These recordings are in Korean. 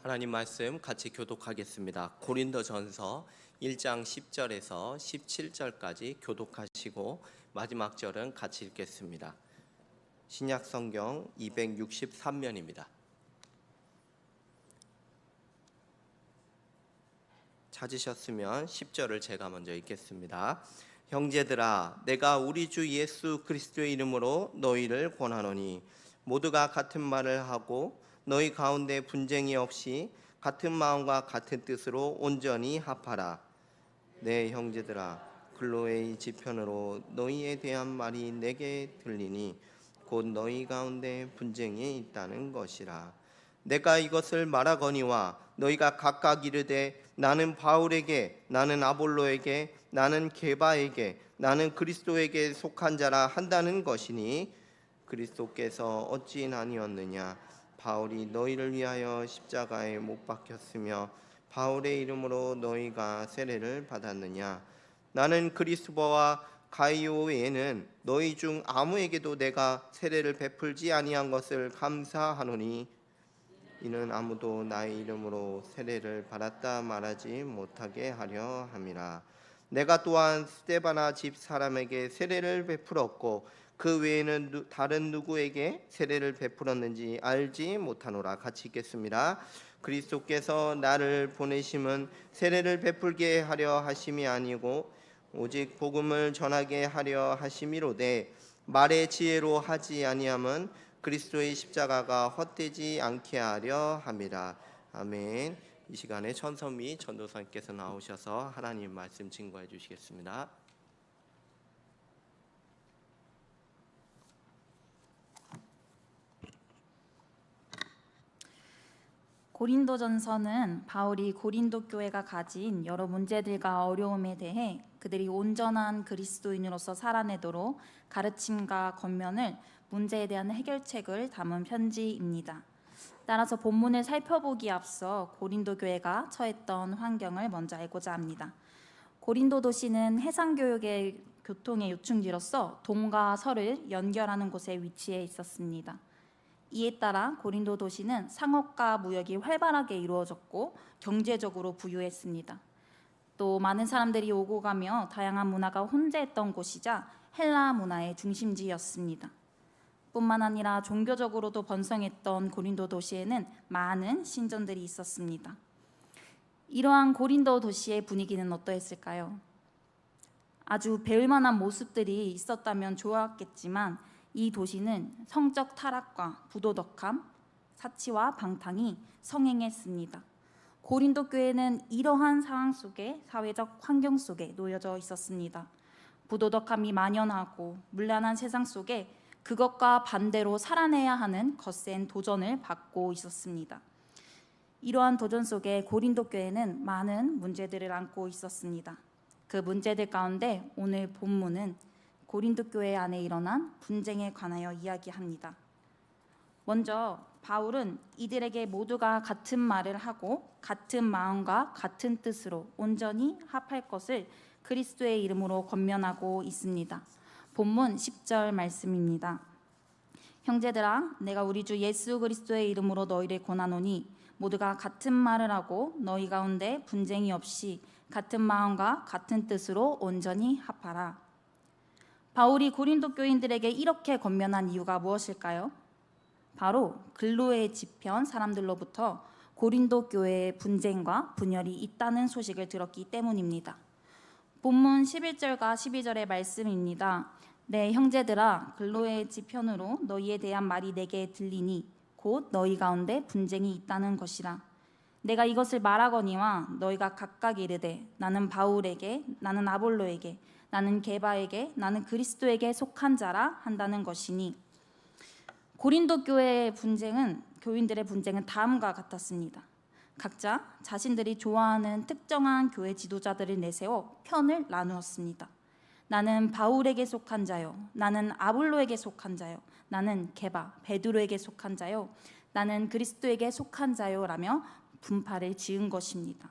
하나님 말씀 같이 교독하겠습니다. 고린도전서 1장 10절에서 17절까지 교독하시고 마지막 절은 같이 읽겠습니다. 신약성경 263면입니다. 찾으셨으면 10절을 제가 먼저 읽겠습니다. 형제들아, 내가 우리 주 예수 그리스도의 이름으로 너희를 권하노니 모두가 같은 말을 하고 너희 가운데 분쟁이 없이 같은 마음과 같은 뜻으로 온전히 합하라. 내 형제들아, 클로에의 지편으로 너희에 대한 말이 내게 들리니 곧 너희 가운데 분쟁이 있다는 것이라. 내가 이것을 말하거니와 너희가 각각 이르되 나는 바울에게, 나는 아볼로에게, 나는 게바에게, 나는 그리스도에게 속한 자라 한다는 것이니 그리스도께서 어찌 나뉘었느냐? 바울이 너희를 위하여 십자가에 못 박혔으며 바울의 이름으로 너희가 세례를 받았느냐? 나는 그리스도와 가이오 외에는 너희 중 아무에게도 내가 세례를 베풀지 아니한 것을 감사하노니 이는 아무도 나의 이름으로 세례를 받았다 말하지 못하게 하려 함이라. 내가 또한 스데바나 집 사람에게 세례를 베풀었고 그 외에는 다른 누구에게 세례를 베풀었는지 알지 못하노라. 같이 읽겠습니다. 그리스도께서 나를 보내심은 세례를 베풀게 하려 하심이 아니고 오직 복음을 전하게 하려 하심이로되 말의 지혜로 하지 아니함은 그리스도의 십자가가 헛되지 않게 하려 함이라. 아멘. 이 시간에 천선미 전도사님께서 나오셔서 하나님 말씀 증거해 주시겠습니다. 고린도전서는 바울이 고린도 교회가 가진 여러 문제들과 어려움에 대해 그들이 온전한 그리스도인으로서 살아내도록 가르침과 권면을, 문제에 대한 해결책을 담은 편지입니다. 따라서 본문을 살펴보기에 앞서 고린도 교회가 처했던 환경을 먼저 알고자 합니다. 고린도 도시는 해상교역의 교통의 요충지로서 동과 서를 연결하는 곳에 위치해 있었습니다. 이에 따라 고린도 도시는 상업과 무역이 활발하게 이루어졌고 경제적으로 부유했습니다. 또 많은 사람들이 오고 가며 다양한 문화가 혼재했던 곳이자 헬라 문화의 중심지였습니다. 뿐만 아니라 종교적으로도 번성했던 고린도 도시에는 많은 신전들이 있었습니다. 이러한 고린도 도시의 분위기는 어떠했을까요? 아주 배울 만한 모습들이 있었다면 좋았겠지만 이 도시는 성적 타락과 부도덕함, 사치와 방탕이 성행했습니다. 고린도 교회는 이러한 상황 속에, 사회적 환경 속에 놓여져 있었습니다. 부도덕함이 만연하고 문란한 세상 속에 그것과 반대로 살아내야 하는 거센 도전을 받고 있었습니다. 이러한 도전 속에 고린도 교회는 많은 문제들을 안고 있었습니다. 그 문제들 가운데 오늘 본문은 고린도 교회 안에 일어난 분쟁에 관하여 이야기합니다. 먼저 바울은 이들에게 모두가 같은 말을 하고 같은 마음과 같은 뜻으로 온전히 합할 것을 그리스도의 이름으로 권면하고 있습니다. 본문 10절 말씀입니다. 형제들아, 내가 우리 주 예수 그리스도의 이름으로 너희를 권하노니 모두가 같은 말을 하고 너희 가운데 분쟁이 없이 같은 마음과 같은 뜻으로 온전히 합하라. 바울이 고린도 교인들에게 이렇게 권면한 이유가 무엇일까요? 바로 글로의 지편 사람들로부터 고린도 교회의 분쟁과 분열이 있다는 소식을 들었기 때문입니다. 본문 11절과 12절의 말씀입니다. 내 형제들아, 글로의 지편으로 너희에 대한 말이 내게 들리니 곧 너희 가운데 분쟁이 있다는 것이라. 내가 이것을 말하거니와 너희가 각각 이르되 나는 바울에게, 나는 아볼로에게, 나는 게바에게, 나는 그리스도에게 속한 자라 한다는 것이니. 고린도 교회의 분쟁은, 교인들의 분쟁은 다음과 같았습니다. 각자 자신들이 좋아하는 특정한 교회 지도자들을 내세워 편을 나누었습니다. 나는 바울에게 속한 자요, 나는 아볼로에게 속한 자요, 나는 게바, 베드로에게 속한 자요, 나는 그리스도에게 속한 자요 라며 분파를 지은 것입니다.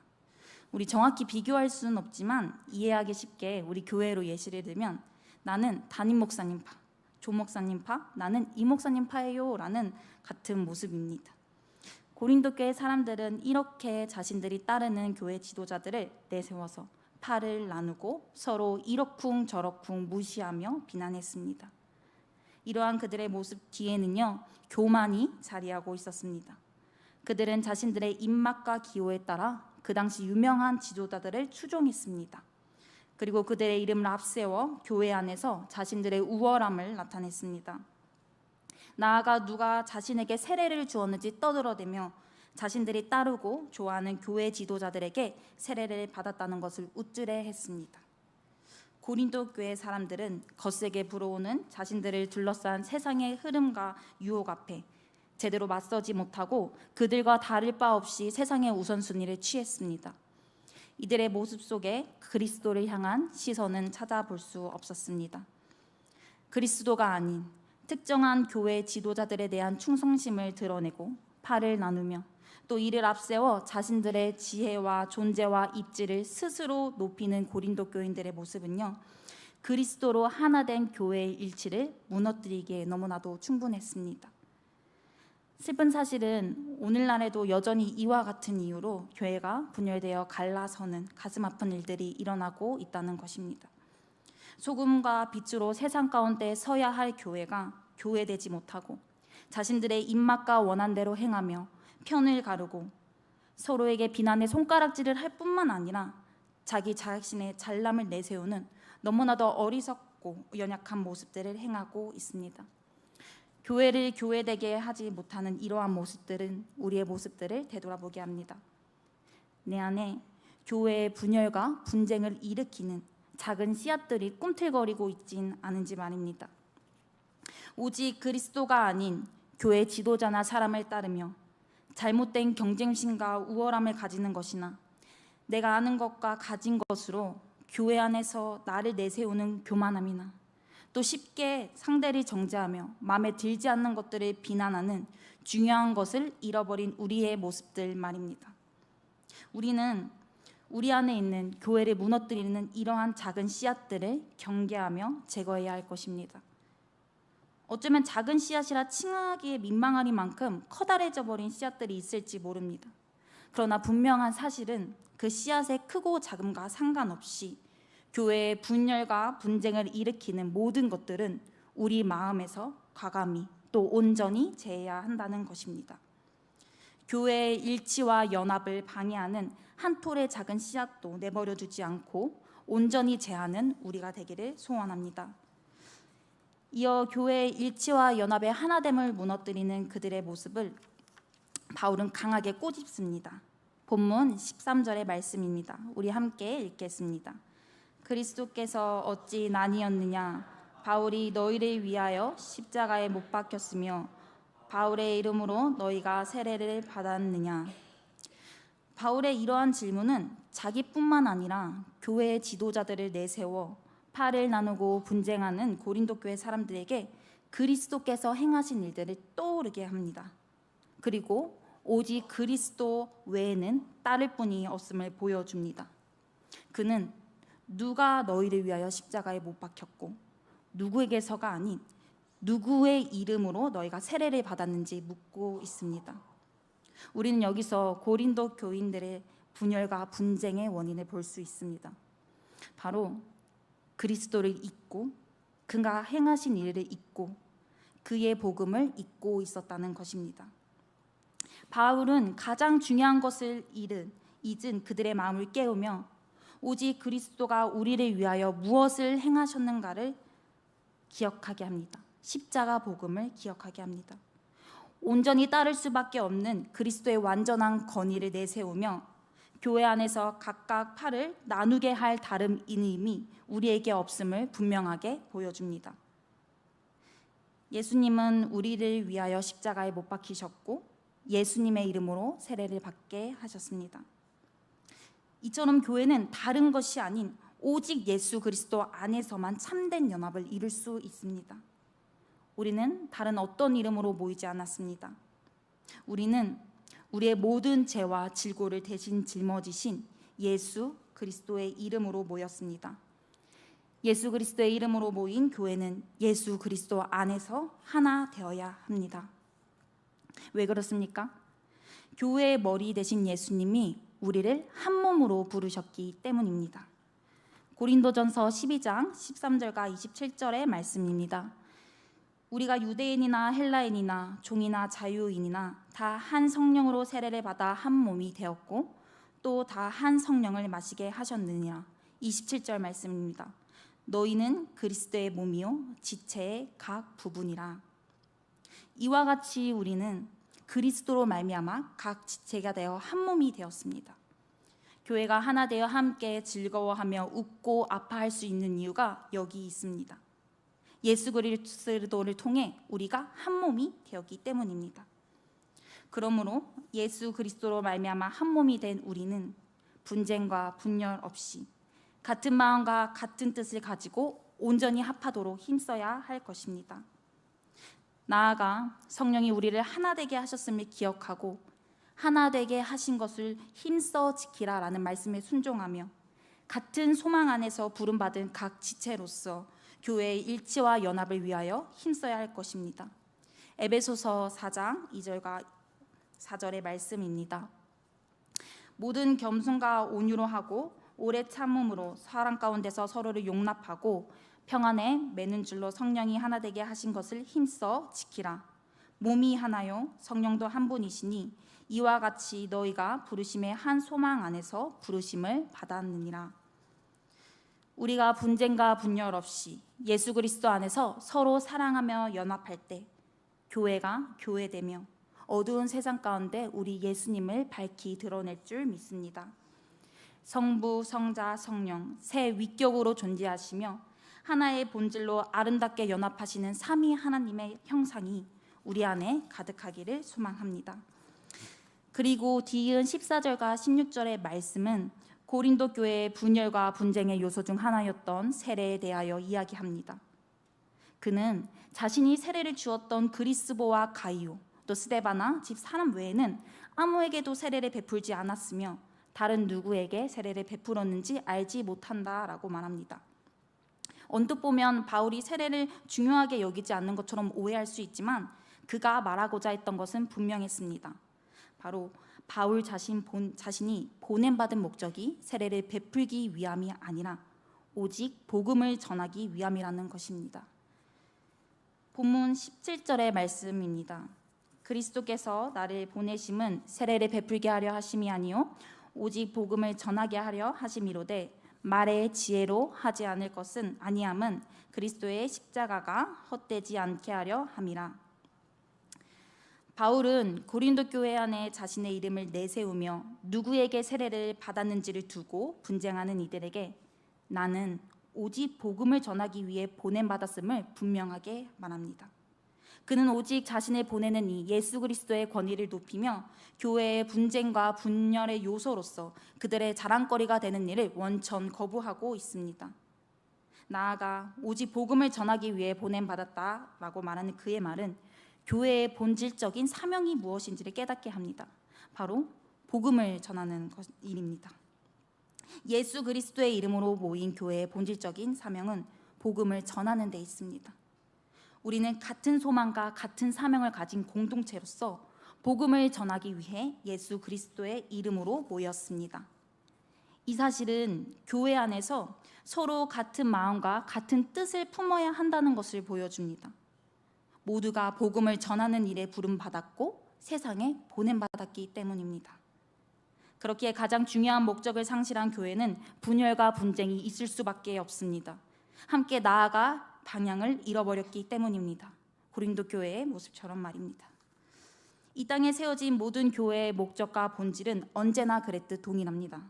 우리 정확히 비교할 수는 없지만 이해하기 쉽게 우리 교회로 예시를 들면 나는 담임 목사님 파, 조 목사님 파, 나는 이 목사님 파예요 라는 같은 모습입니다. 고린도 교회 사람들은 이렇게 자신들이 따르는 교회 지도자들을 내세워서 팔을 나누고 서로 이러쿵저러쿵 무시하며 비난했습니다. 이러한 그들의 모습 뒤에는요, 교만이 자리하고 있었습니다. 그들은 자신들의 입맛과 기호에 따라 그 당시 유명한 지도자들을 추종했습니다. 그리고 그들의 이름을 앞세워 교회 안에서 자신들의 우월함을 나타냈습니다. 나아가 누가 자신에게 세례를 주었는지 떠들어대며 자신들이 따르고 좋아하는 교회 지도자들에게 세례를 받았다는 것을 우쭐해했습니다. 고린도 교회 사람들은 거세게 불어오는 자신들을 둘러싼 세상의 흐름과 유혹 앞에 제대로 맞서지 못하고 그들과 다를 바 없이 세상의 우선순위를 취했습니다. 이들의 모습 속에 그리스도를 향한 시선은 찾아볼 수 없었습니다. 그리스도가 아닌 특정한 교회 지도자들에 대한 충성심을 드러내고 팔을 나누며 또 이를 앞세워 자신들의 지혜와 존재와 입지를 스스로 높이는 고린도 교인들의 모습은요, 그리스도로 하나 된 교회의 일치를 무너뜨리기에 너무나도 충분했습니다. 슬픈 사실은 오늘날에도 여전히 이와 같은 이유로 교회가 분열되어 갈라서는 가슴 아픈 일들이 일어나고 있다는 것입니다. 소금과 빛으로 세상 가운데 서야 할 교회가 교회되지 못하고 자신들의 입맛과 원한대로 행하며 편을 가르고 서로에게 비난의 손가락질을 할 뿐만 아니라 자기 자신의 잘남을 내세우는 너무나도 어리석고 연약한 모습들을 행하고 있습니다. 교회를 교회되게 하지 못하는 이러한 모습들은 우리의 모습들을 되돌아보게 합니다. 내 안에 교회의 분열과 분쟁을 일으키는 작은 씨앗들이 꿈틀거리고 있진 않은지 말입니다. 오직 그리스도가 아닌 교회 지도자나 사람을 따르며 잘못된 경쟁심과 우월함을 가지는 것이나 내가 아는 것과 가진 것으로 교회 안에서 나를 내세우는 교만함이나 또 쉽게 상대를 정죄하며 마음에 들지 않는 것들을 비난하는 중요한 것을 잃어버린 우리의 모습들 말입니다. 우리는 우리 안에 있는 교회를 무너뜨리는 이러한 작은 씨앗들을 경계하며 제거해야 할 것입니다. 어쩌면 작은 씨앗이라 칭하기에 민망하리만큼 커다래져 버린 씨앗들이 있을지 모릅니다. 그러나 분명한 사실은 그 씨앗의 크고 작음과 상관없이 교회의 분열과 분쟁을 일으키는 모든 것들은 우리 마음에서 과감히 또 온전히 제해야 한다는 것입니다. 교회의 일치와 연합을 방해하는 한 톨의 작은 씨앗도 내버려 두지 않고 온전히 제하는 우리가 되기를 소원합니다. 이어 교회의 일치와 연합의 하나됨을 무너뜨리는 그들의 모습을 바울은 강하게 꼬집습니다. 본문 13절의 말씀입니다. 우리 함께 읽겠습니다. 그리스도께서 어찌 나뉘었느냐? 바울이 너희를 위하여 십자가에 못 박혔으며 바울의 이름으로 너희가 세례를 받았느냐? 바울의 이러한 질문은 자기뿐만 아니라 교회의 지도자들을 내세워 팔을 나누고 분쟁하는 고린도 교회 사람들에게 그리스도께서 행하신 일들을 떠오르게 합니다. 그리고 오직 그리스도 외에는 따를 분이 없음을 보여줍니다. 그는 누가 너희를 위하여 십자가에 못 박혔고 누구에게서가 아닌 누구의 이름으로 너희가 세례를 받았는지 묻고 있습니다. 우리는 여기서 고린도 교인들의 분열과 분쟁의 원인을 볼 수 있습니다. 바로 그리스도를 잊고 그가 행하신 일을 잊고 그의 복음을 잊고 있었다는 것입니다. 바울은 가장 중요한 것을 잊은 그들의 마음을 깨우며 오직 그리스도가 우리를 위하여 무엇을 행하셨는가를 기억하게 합니다. 십자가 복음을 기억하게 합니다. 온전히 따를 수밖에 없는 그리스도의 완전한 권위를 내세우며 교회 안에서 각각 팔을 나누게 할 다름 이름이 우리에게 없음을 분명하게 보여줍니다. 예수님은 우리를 위하여 십자가에 못 박히셨고 예수님의 이름으로 세례를 받게 하셨습니다. 이처럼 교회는 다른 것이 아닌 오직 예수 그리스도 안에서만 참된 연합을 이룰 수 있습니다. 우리는 다른 어떤 이름으로 모이지 않았습니다. 우리는 우리의 모든 죄와 질고를 대신 짊어지신 예수 그리스도의 이름으로 모였습니다. 예수 그리스도의 이름으로 모인 교회는 예수 그리스도 안에서 하나 되어야 합니다. 왜 그렇습니까? 교회의 머리 되신 예수님이 우리를 한 몸으로 부르셨기 때문입니다. 고린도전서 12장 13절과 27절의 말씀입니다. 우리가 유대인이나 헬라인이나 종이나 자유인이나 다 한 성령으로 세례를 받아 한 몸이 되었고 또 다 한 성령을 마시게 하셨느니라. 27절 말씀입니다. 너희는 그리스도의 몸이요 지체의 각 부분이라. 이와 같이 우리는 그리스도로 말미암아 각 지체가 되어 한 몸이 되었습니다. 교회가 하나 되어 함께 즐거워하며 웃고 아파할 수 있는 이유가 여기 있습니다. 예수 그리스도를 통해 우리가 한 몸이 되었기 때문입니다. 그러므로 예수 그리스도로 말미암아 한 몸이 된 우리는 분쟁과 분열 없이 같은 마음과 같은 뜻을 가지고 온전히 합하도록 힘써야 할 것입니다. 나아가 성령이 우리를 하나 되게 하셨음을 기억하고 하나 되게 하신 것을 힘써 지키라라는 말씀에 순종하며 같은 소망 안에서 부름받은 각 지체로서 교회의 일치와 연합을 위하여 힘써야 할 것입니다. 에베소서 4장 2절과 4절의 말씀입니다. 모든 겸손과 온유로 하고 오래 참음으로 사랑 가운데서 서로를 용납하고 평안에 매는 줄로 성령이 하나 되게 하신 것을 힘써 지키라. 몸이 하나요 성령도 한 분이시니 이와 같이 너희가 부르심의 한 소망 안에서 부르심을 받았느니라. 우리가 분쟁과 분열 없이 예수 그리스도 안에서 서로 사랑하며 연합할 때 교회가 교회되며 어두운 세상 가운데 우리 예수님을 밝히 드러낼 줄 믿습니다. 성부, 성자, 성령 세 위격으로 존재하시며 하나의 본질로 아름답게 연합하시는 삼위 하나님의 형상이 우리 안에 가득하기를 소망합니다. 그리고 뒤이은 14절과 16절의 말씀은 고린도 교회의 분열과 분쟁의 요소 중 하나였던 세례에 대하여 이야기합니다. 그는 자신이 세례를 주었던 그리스보와 가이오 또 스데바나 집 사람 외에는 아무에게도 세례를 베풀지 않았으며 다른 누구에게 세례를 베풀었는지 알지 못한다라고 말합니다. 언뜻 보면 바울이 세례를 중요하게 여기지 않는 것처럼 오해할 수 있지만 그가 말하고자 했던 것은 분명했습니다. 바로 바울 자신이 보냄받은 목적이 세례를 베풀기 위함이 아니라 오직 복음을 전하기 위함이라는 것입니다. 본문 17절의 말씀입니다. 그리스도께서 나를 보내심은 세례를 베풀게 하려 하심이 아니요 오직 복음을 전하게 하려 하심이로되 말의 지혜로 하지 않을 것은 아니함은 그리스도의 십자가가 헛되지 않게 하려 함이라. 바울은 고린도 교회 안에 자신의 이름을 내세우며 누구에게 세례를 받았는지를 두고 분쟁하는 이들에게 나는 오직 복음을 전하기 위해 보냄받았음을 분명하게 말합니다. 그는 오직 자신을 보내는 이 예수 그리스도의 권위를 높이며 교회의 분쟁과 분열의 요소로서 그들의 자랑거리가 되는 일을 원천 거부하고 있습니다. 나아가 오직 복음을 전하기 위해 보냄받았다라고 말하는 그의 말은 교회의 본질적인 사명이 무엇인지를 깨닫게 합니다. 바로 복음을 전하는 일입니다. 예수 그리스도의 이름으로 모인 교회의 본질적인 사명은 복음을 전하는 데 있습니다. 우리는 같은 소망과 같은 사명을 가진 공동체로서 복음을 전하기 위해 예수 그리스도의 이름으로 모였습니다. 이 사실은 교회 안에서 서로 같은 마음과 같은 뜻을 품어야 한다는 것을 보여줍니다. 모두가 복음을 전하는 일에 부름받았고 세상에 보냄받았기 때문입니다. 그렇기에 가장 중요한 목적을 상실한 교회는 분열과 분쟁이 있을 수밖에 없습니다. 함께 나아가 방향을 잃어버렸기 때문입니다. 고린도 교회의 모습처럼 말입니다. 이 땅에 세워진 모든 교회의 목적과 본질은 언제나 그랬듯 동일합니다.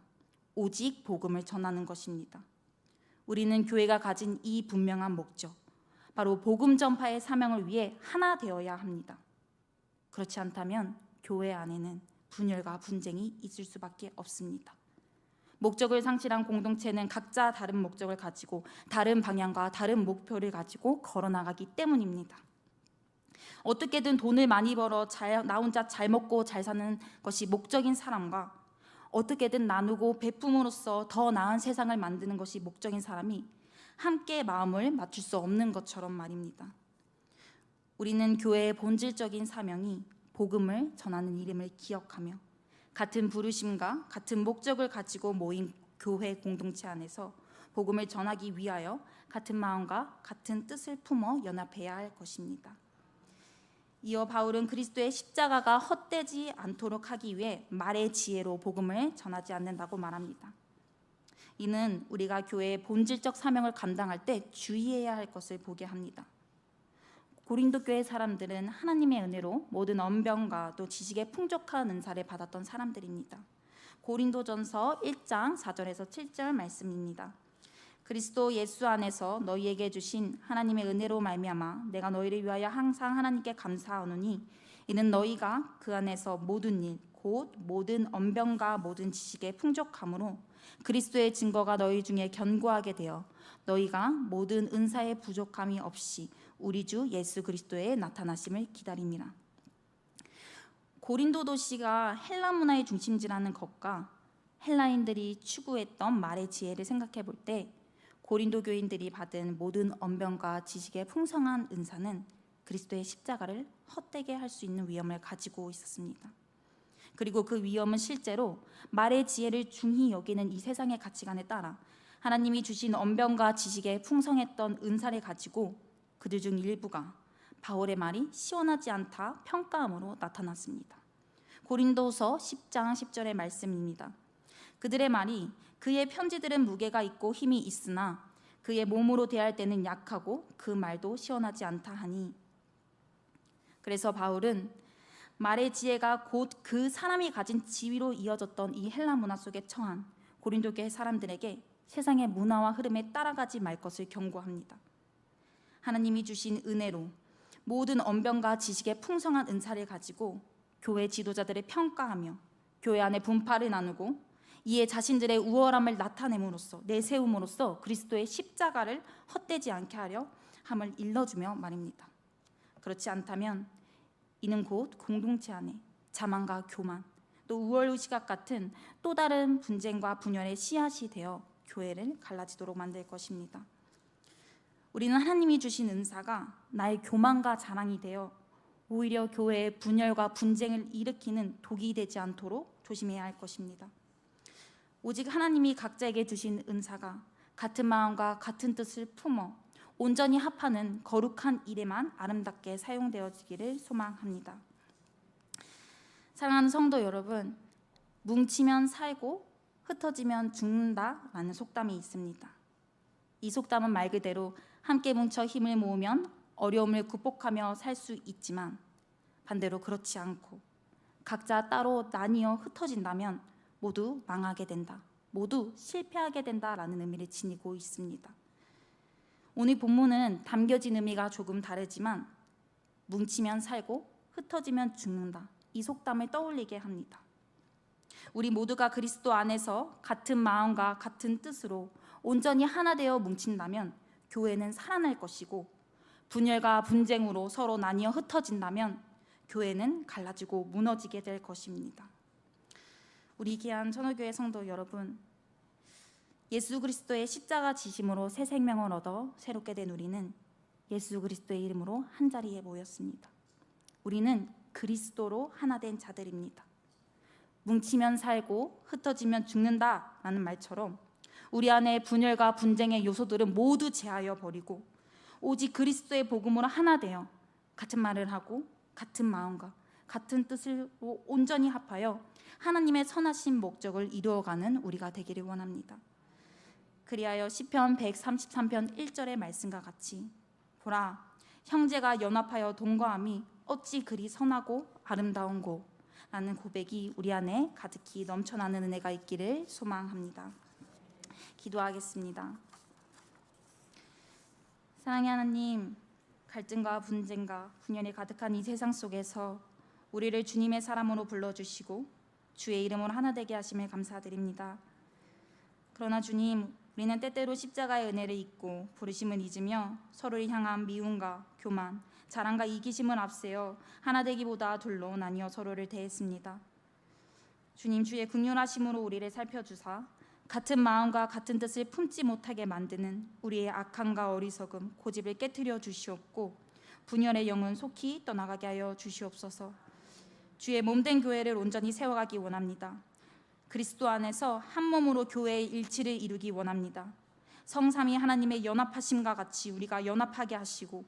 오직 복음을 전하는 것입니다. 우리는 교회가 가진 이 분명한 목적, 바로 복음 전파의 사명을 위해 하나 되어야 합니다. 그렇지 않다면 교회 안에는 분열과 분쟁이 있을 수밖에 없습니다. 목적을 상실한 공동체는 각자 다른 목적을 가지고 다른 방향과 다른 목표를 가지고 걸어나가기 때문입니다. 어떻게든 돈을 많이 벌어 나 혼자 잘 먹고 잘 사는 것이 목적인 사람과 어떻게든 나누고 베품으로써 더 나은 세상을 만드는 것이 목적인 사람이 함께 마음을 맞출 수 없는 것처럼 말입니다. 우리는 교회의 본질적인 사명이 복음을 전하는 이름을 기억하며 같은 부르심과 같은 목적을 가지고 모인 교회 공동체 안에서 복음을 전하기 위하여 같은 마음과 같은 뜻을 품어 연합해야 할 것입니다. 이어 바울은 그리스도의 십자가가 헛되지 않도록 하기 위해 말의 지혜로 복음을 전하지 않는다고 말합니다. 이는 우리가 교회의 본질적 사명을 감당할 때 주의해야 할 것을 보게 합니다. 고린도 교회 사람들은 하나님의 은혜로 모든 언변과 또 지식의 풍족한 은사를 받았던 사람들입니다. 고린도전서 1장 4절에서 7절 말씀입니다. 그리스도 예수 안에서 너희에게 주신 하나님의 은혜로 말미암아 내가 너희를 위하여 항상 하나님께 감사하노니 이는 너희가 그 안에서 모든 일 곧 모든 언변과 모든 지식의 풍족함으로 그리스도의 증거가 너희 중에 견고하게 되어 너희가 모든 은사의 부족함이 없이 우리 주 예수 그리스도의 나타나심을 기다립니다. 고린도 도시가 헬라 문화의 중심지라는 것과 헬라인들이 추구했던 말의 지혜를 생각해 볼 때 고린도 교인들이 받은 모든 언변과 지식의 풍성한 은사는 그리스도의 십자가를 헛되게 할 수 있는 위험을 가지고 있었습니다. 그리고 그 위험은 실제로 말의 지혜를 중히 여기는 이 세상의 가치관에 따라 하나님이 주신 언변과 지식의 풍성했던 은사를 가지고 그들 중 일부가 바울의 말이 시원하지 않다 평가함으로 나타났습니다. 고린도서 10장 10절의 말씀입니다. 그들의 말이 그의 편지들은 무게가 있고 힘이 있으나 그의 몸으로 대할 때는 약하고 그 말도 시원하지 않다 하니, 그래서 바울은 말의 지혜가 곧 그 사람이 가진 지위로 이어졌던 이 헬라 문화 속에 처한 고린도 교회 사람들에게 세상의 문화와 흐름에 따라가지 말 것을 경고합니다. 하나님이 주신 은혜로 모든 언변과 지식의 풍성한 은사를 가지고 교회 지도자들을 평가하며 교회 안에 분파를 나누고 이에 자신들의 우월함을 나타내므로써 내세움으로써 그리스도의 십자가를 헛되지 않게 하려 함을 일러주며 말입니다. 그렇지 않다면 이는 곧 공동체 안에 자만과 교만 또 우월의시각 같은 또 다른 분쟁과 분열의 씨앗이 되어 교회를 갈라지도록 만들 것입니다. 우리는 하나님이 주신 은사가 나의 교만과 자랑이 되어 오히려 교회의 분열과 분쟁을 일으키는 독이 되지 않도록 조심해야 할 것입니다. 오직 하나님이 각자에게 주신 은사가 같은 마음과 같은 뜻을 품어 온전히 합하는 거룩한 일에만 아름답게 사용되어지기를 소망합니다. 사랑하는 성도 여러분, 뭉치면 살고 흩어지면 죽는다라는 속담이 있습니다. 이 속담은 말 그대로 함께 뭉쳐 힘을 모으면 어려움을 극복하며 살 수 있지만 반대로 그렇지 않고 각자 따로 나뉘어 흩어진다면 모두 망하게 된다, 모두 실패하게 된다라는 의미를 지니고 있습니다. 오늘 본문은 담겨진 의미가 조금 다르지만 뭉치면 살고 흩어지면 죽는다, 이 속담을 떠올리게 합니다. 우리 모두가 그리스도 안에서 같은 마음과 같은 뜻으로 온전히 하나 되어 뭉친다면 교회는 살아날 것이고, 분열과 분쟁으로 서로 나뉘어 흩어진다면 교회는 갈라지고 무너지게 될 것입니다. 우리 귀한 천호교회 성도 여러분, 예수 그리스도의 십자가 지심으로 새 생명을 얻어 새롭게 된 우리는 예수 그리스도의 이름으로 한자리에 모였습니다. 우리는 그리스도로 하나 된 자들입니다. 뭉치면 살고 흩어지면 죽는다라는 말처럼 우리 안에 분열과 분쟁의 요소들은 모두 제하여 버리고 오직 그리스도의 복음으로 하나 되어 같은 말을 하고 같은 마음과 같은 뜻을 온전히 합하여 하나님의 선하신 목적을 이루어가는 우리가 되기를 원합니다. 그리하여 시편 133편 1절의 말씀과 같이 보라, 형제가 연합하여 동거함이 어찌 그리 선하고 아름다운고 라는 고백이 우리 안에 가득히 넘쳐나는 은혜가 있기를 소망합니다. 기도하겠습니다. 사랑의 하나님, 갈등과 분쟁과 분열이 가득한 이 세상 속에서 우리를 주님의 사람으로 불러주시고 주의 이름으로 하나 되게 하심을 감사드립니다. 그러나 주님, 우리는 때때로 십자가의 은혜를 잊고 부르심을 잊으며 서로를 향한 미움과 교만, 자랑과 이기심을 앞세워 하나 되기보다 둘로 나뉘어 서로를 대했습니다. 주님, 주의 긍휼하심으로 우리를 살펴주사 같은 마음과 같은 뜻을 품지 못하게 만드는 우리의 악함과 어리석음, 고집을 깨트려 주시옵고 분열의 영은 속히 떠나가게 하여 주시옵소서. 주의 몸된 교회를 온전히 세워가기 원합니다. 그리스도 안에서 한 몸으로 교회의 일치를 이루기 원합니다. 성삼위 하나님의 연합하심과 같이 우리가 연합하게 하시고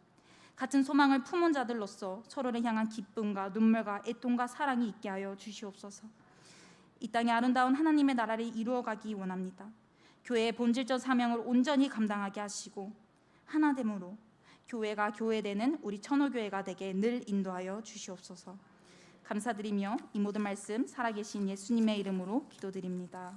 같은 소망을 품은 자들로서 서로를 향한 기쁨과 눈물과 애통과 사랑이 있게 하여 주시옵소서. 이 땅에 아름다운 하나님의 나라를 이루어가기 원합니다. 교회의 본질적 사명을 온전히 감당하게 하시고 하나됨으로 교회가 교회되는 우리 천호교회가 되게 늘 인도하여 주시옵소서. 감사드리며 이 모든 말씀 살아계신 예수님의 이름으로 기도드립니다.